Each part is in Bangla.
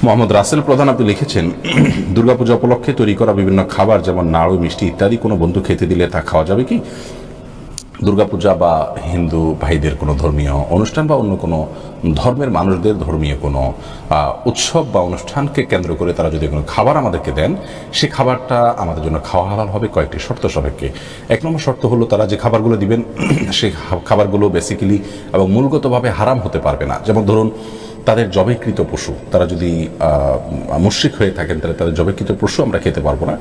মোহাম্মদ রাসেল প্রধান আপনি লিখেছেন, দুর্গাপূজা উপলক্ষে তৈরি করা বিভিন্ন খাবার যেমন নাড়ু, মিষ্টি ইত্যাদি কোনো বন্ধু খেতে দিলে তা খাওয়া যাবে কি? দুর্গাপূজা বা হিন্দু ভাইদের কোনো ধর্মীয় অনুষ্ঠান বা অন্য কোনো ধর্মের মানুষদের ধর্মীয় কোনো উৎসব বা অনুষ্ঠানকে কেন্দ্র করে তারা যদি কোনো খাবার আমাদেরকে দেন, সে খাবারটা আমাদের জন্য খাওয়া হালাল হবে কয়েকটি শর্ত সাপেক্ষে। এক নম্বর শর্ত হলো, তারা যে খাবারগুলো দিবেন সেই খাবারগুলো বেসিক্যালি এবং মূলগতভাবে হারাম হতে পারবে না। যেমন ধরুন, তাদের জবেকৃত পশু, তারা যদি মুশরিক হয়ে থাকেন তাহলে তাদের জবেকৃত পশু আমরা খেতে পারবো না।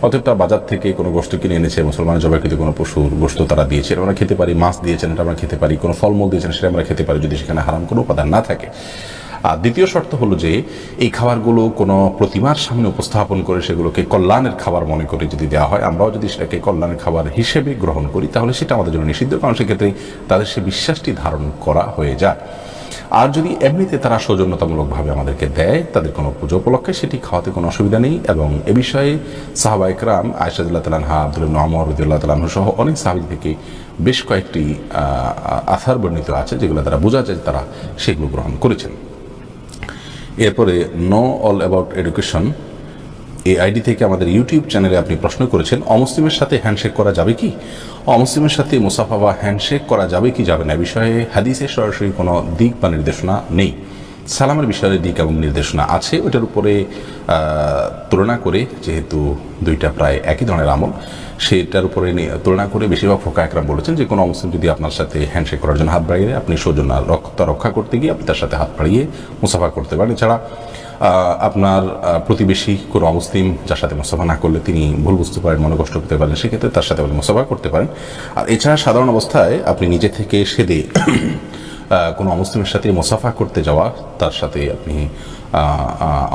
অতএব তার বাজার থেকে কোনো গোশত কিনে এনেছে, মুসলমানের জবেকৃত কোনো পশুর গোশত তারা দিয়েছে, এটা আমরা খেতে পারি। মাছ দিয়েছেন, এটা আমরা খেতে পারি। কোনো ফলমূল দিয়েছেন, সেটা আমরা খেতে পারি, যদি সেখানে হারাম কোনো উপাদান না থাকে। আর দ্বিতীয় শর্ত হলো যে এই খাবারগুলো কোনো প্রতিমার সামনে উপস্থাপন করে সেগুলোকে কল্যাণের খাবার মনে করে যদি দেওয়া হয়, আমরাও যদি সেটাকে কল্যাণের খাবার হিসেবে গ্রহণ করি, তাহলে সেটা আমাদের জন্য নিষিদ্ধ, কারণ সেক্ষেত্রে তাদের সে বিশ্বাসটি ধারণ করা হয়ে যায়। আর যদি এমনিতে তারা সৌজন্যতামূলকভাবে আমাদেরকে দেয় তাদের কোনো পুজো উপলক্ষে, সেটি খাওয়াতে কোনো অসুবিধা নেই। এবং এ বিষয়ে সাহাবা ইকরাম আয়েশা রাদিয়াল্লাহু তাআলা আনহা, আব্দুল্লাহ ইবনে ওমর রাদিয়াল্লাহু তাআলা আনহু সহ অনেক সাহাবী থেকে বেশ কয়েকটি আথার বর্ণিত আছে যেগুলো তারা বোঝা যায় তারা সেগুলো গ্রহণ করেছেন। এরপরে নো অল অ্যাবাউট এডুকেশন এই আইডি থেকে আমাদের ইউটিউব চ্যানেলে আপনি প্রশ্ন করেছেন, অমুসলিমের সাথে হ্যান্ডশেক করা যাবে কি? অমুসলিমের সাথে মুসাফা বা হ্যান্ডশেক করা যাবে কি যাবে না, বিষয়ে হাদিসে সরাসরি কোনো দিক বা নির্দেশনা নেই। সালামের বিষয়ে দিক এবং নির্দেশনা আছে, ওইটার উপরে তুলনা করে, যেহেতু দুইটা প্রায় একই ধরনের আমল, সেটার উপরে তুলনা করে বেশিরভাগ ফোকা একরাম বলেছেন যে কোনো মুসলিম যদি আপনার সাথে হ্যান্ডশেক করার জন্য হাত বাড়িয়ে, আপনি সৌজন্য রক্ষা করতে গিয়ে আপনি তার সাথে হাত বাড়িয়ে মুসাফা করতে পারেন। এছাড়া আপনার প্রতিবেশী কোনো অমুসলিম যার সাথে মুসাফা না করলে তিনি ভুল বুঝতে পারেন, মনে কষ্ট করতে পারেন, সেক্ষেত্রে তার সাথে আপনি মুসাফা করতে পারেন। আর এছাড়া সাধারণ অবস্থায় আপনি নিজে থেকে সেদে কোনো অমুসলিমের সাথে মুসাফা করতে যাওয়া, তার সাথে আপনি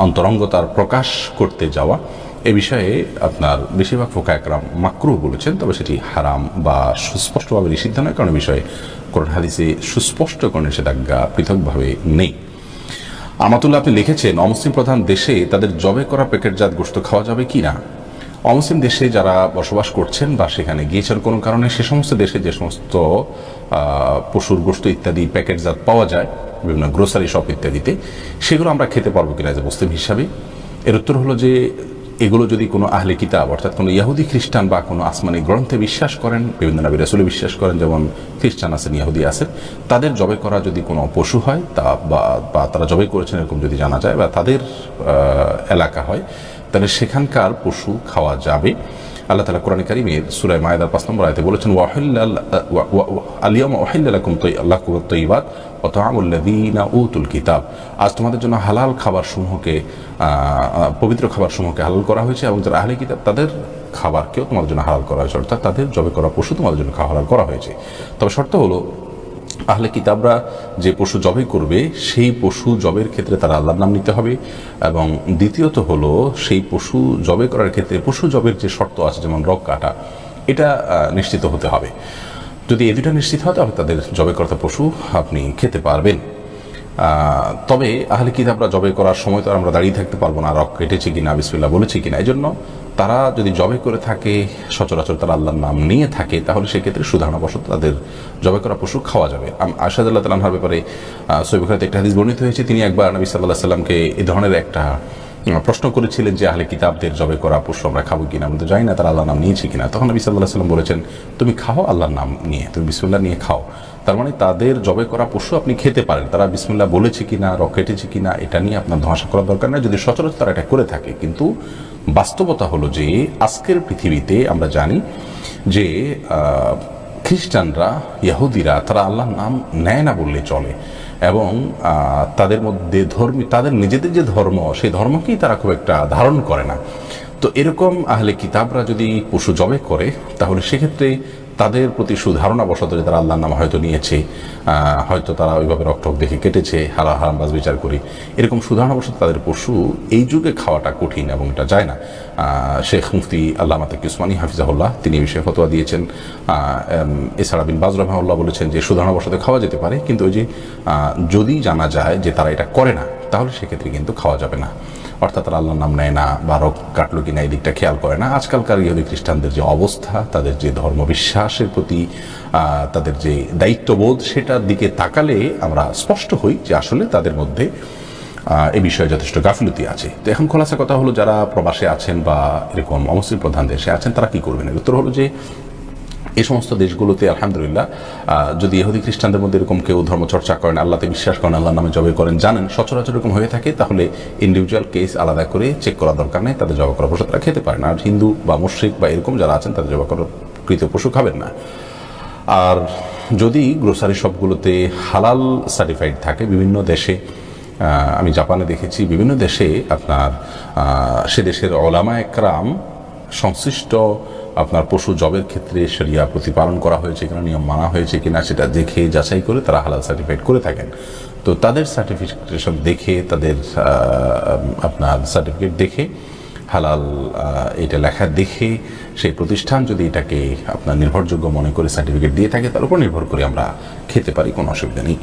অন্তরঙ্গতার প্রকাশ করতে যাওয়া, এ বিষয়ে আপনার বেশিরভাগ ফোকা একরাম মাকরুহ বলেছেন, তবে সেটি হারাম বা সুস্পষ্টভাবে নিষিদ্ধ নয়, কারণ বিষয়ে কোরআন হাদিসে সুস্পষ্ট কোনো নিষেধাজ্ঞা পৃথকভাবে নেই। আহমাদুল্লাহ আপনি লিখেছেন, অমুসলিম প্রধান দেশে তাদের জবে করা প্যাকেটজাত গোশত খাওয়া যাবে কি না? অমুসলিম দেশে যারা বসবাস করছেন বা সেখানে গিয়েছেন কোনো কারণে, সে সমস্ত দেশে যে সমস্ত পশুর গোশত ইত্যাদি প্যাকেটজাত পাওয়া যায় বিভিন্ন গ্রোসারি শপ ইত্যাদিতে, সেগুলো আমরা খেতে পারবো কিনা যে মুসলিম হিসাবে? এর উত্তর হলো যে এগুলো যদি কোনো আহলে কিতাব অর্থাৎ কোনো ইহুদি খ্রিস্টান বা কোনো আসমানি গ্রন্থে বিশ্বাস করেন, বিভিন্ন নবী রাসূলে বিশ্বাস করেন, যেমন খ্রিস্টান আছেন, ইহুদি আছেন, তাদের জবে করা যদি কোনো পশু হয় তা বা তারা জবে করেছেন এরকম যদি জানা যায় বা তাদের এলাকা হয়, তাহলে সেখানকার পশু খাওয়া যাবে। আল্লাহ তাআলা কোরআনে কারীমের সূরা মায়েদার 5 নম্বর আয়াতে বলেছেন, আল-ইয়াওমা উহিল্লা লাকুম আত-তাইয়্যিবাত ওয়া তা'আমুল লাযীনা উতুল কিতাব। আজ তোমাদের জন্য হালাল খাবারসমূহকে, পবিত্র খাবারসমূহকে হালাল করা হয়েছে, এবং যারা আহলে কিতাব তাদের খাবারকেও তোমাদের জন্য হালাল করা হয়েছে, অর্থাৎ তাদের জবে করা পশু তোমাদের জন্য হালাল করা হয়েছে। তবে শর্ত হলো, আহলে কিতাবরা যে পশু জবে করবে সেই পশু জবের ক্ষেত্রে তারা আল্লাহর নাম নিতে হবে, এবং দ্বিতীয়ত হলো সেই পশু জবে করার ক্ষেত্রে পশু জবের যে শর্ত আছে, যেমন রগ কাটা, এটা নিশ্চিত হতে হবে। যদি এই দুটা নিশ্চিত হয় তাহলে তাদের জবে করা পশু আপনি খেতে পারবেন। তবে আহলে কিতাবরা জবে করার সময় তো আমরা দাঁড়িয়ে থাকতে পারবো না, রগ কেটেছে কিনা, বিসমিল্লাহ বলেছে কিনা। এই জন্য তারা যদি জবে করে থাকে, সচরাচর তারা আল্লাহর নাম নিয়ে থাকে, তাহলে সেক্ষেত্রে সুধারণাবশত তাদের জবে করা পশু খাওয়া যাবে। আয়েশা রাদিয়াল্লাহু তাআলা আনহার ব্যাপারে সহিহ বুখারীতে একটা হাদিস বর্ণিত হয়েছে, তিনি একবার নবী সাল্লাল্লাহু আলাইহি সাল্লামকে এই ধরনের একটা প্রশ্ন করেছিলেন যে আহলে কিতাবদের জবে করা পশু আমরা খাবো কিনা, আমরা তো জানি না তারা আল্লাহর নাম নিয়েছে কিনা। তখন নবী সাল্লাল্লাহু আলাইহি সাল্লাম বলেছেন, তুমি খাও আল্লাহর নাম নিয়ে, তুমি বিসমিল্লাহ নিয়ে খাও। তার মানে তাদের জবে করা পশু আপনি খেতে পারেন, তারা বিসমিল্লাহ বলেছে কিনা, রগ কেটেছে কিনা, এটা নিয়ে আপনার ধোঁয়াশা করার দরকার নেই, যদি সচরাচর তারা এটা করে থাকে। কিন্তু বাস্তবতা হলো যে আজকের পৃথিবীতে আমরা জানি যে খ্রিস্টানরা, ইহুদিরা, তারা আল্লাহর নাম নেয় না বললে চলে, এবং তাদের মধ্যে তাদের নিজেদের যে ধর্ম, সেই ধর্মকেই তারা খুব একটা ধারণ করে না। তো এরকম আহলে কিতাবরা যদি পশু জবে করে, তাহলে সেক্ষেত্রে তাদের প্রতি সুধারণাবশত যে তারা আল্লাহর নাম হয়তো নিয়েছে, হয়তো তারা ওইভাবে রক্তক দেখে কেটেছে, হারাম বাজ বিচার করি, এরকম সুধারণাবশত তাদের পশু এই যুগে খাওয়াটা কঠিন এবং এটা যায় না। শেখ মুফতি আল্লামা তাকি উসমানী হাফিজাহুল্লাহ তিনি এই বিষয়ে ফতোয়া দিয়েছেন। এছাড়া বিন বাজ রাহিমাহুল্লাহ বলেছেন যে সুধারণাবশত খাওয়া যেতে পারে, কিন্তু ওই যে যদি জানা যায় যে তারা এটা করে না, তাহলে সেক্ষেত্রে কিন্তু খাওয়া যাবে না। অর্থাৎ তারা আল্লাহর নাম নেয় না বা রগ কাটলো কিনা এই দিকটা খেয়াল করে না। আজকালকার ইহুদি খ্রিস্টানদের যে অবস্থা, তাদের যে ধর্মবিশ্বাসের প্রতি তাদের যে দায়িত্ববোধ, সেটার দিকে তাকালে আমরা স্পষ্ট হই যে আসলে তাদের মধ্যে এই বিষয়ে যথেষ্ট গাফিলতি আছে। তো এখন খোলাসা কথা হলো, যারা প্রবাসে আছেন বা এরকম অমুসলিম প্রধান দেশে আছেন তারা কি করবেন? উত্তর হলো যে এই সমস্ত দেশগুলোতে আলহামদুলিল্লাহ যদি ইহুদি খ্রিস্টানদের মধ্যে এরকম কেউ ধর্মচর্চা করেন, আল্লাহতে বিশ্বাস করেন, আল্লাহর নামে জবে করেন, জানেন সচরাচর এরকম হয়ে থাকে, তাহলে ইন্ডিভিজুয়াল কেস আলাদা করে চেক করার দরকার নেই, তাদের জবা করা পশু তারা খেতে পারেন। আর হিন্দু বা মুশরিক বা এরকম যারা আছেন তাদের জবা করা কৃত পশু খাবেন না। আর যদি গ্রোসারি শপগুলোতে হালাল সার্টিফাইড থাকে, বিভিন্ন দেশে আমি জাপানে দেখেছি, বিভিন্ন দেশে আপনার সে দেশের ওলামা একরাম সংশ্লিষ্ট আপনার পশু জবের ক্ষেত্রে শরিয়া প্রতিপালন করা হয়েছে কিনা, নিয়ম মানা হয়েছে কিনা সেটা দেখে যাচাই করে তারা হালাল সার্টিফাইড করে থাকেন। তো তাদের সার্টিফিকেশন দেখে, তাদের আপনার সার্টিফিকেট দেখে, হালাল এটা লেখা দেখে সেই প্রতিষ্ঠান যদি এটাকে আপনার নির্ভরযোগ্য মনে করে সার্টিফিকেট দিয়ে থাকে, তার উপর নির্ভর করে আমরা খেতে পারি, কোনো অসুবিধা নেই।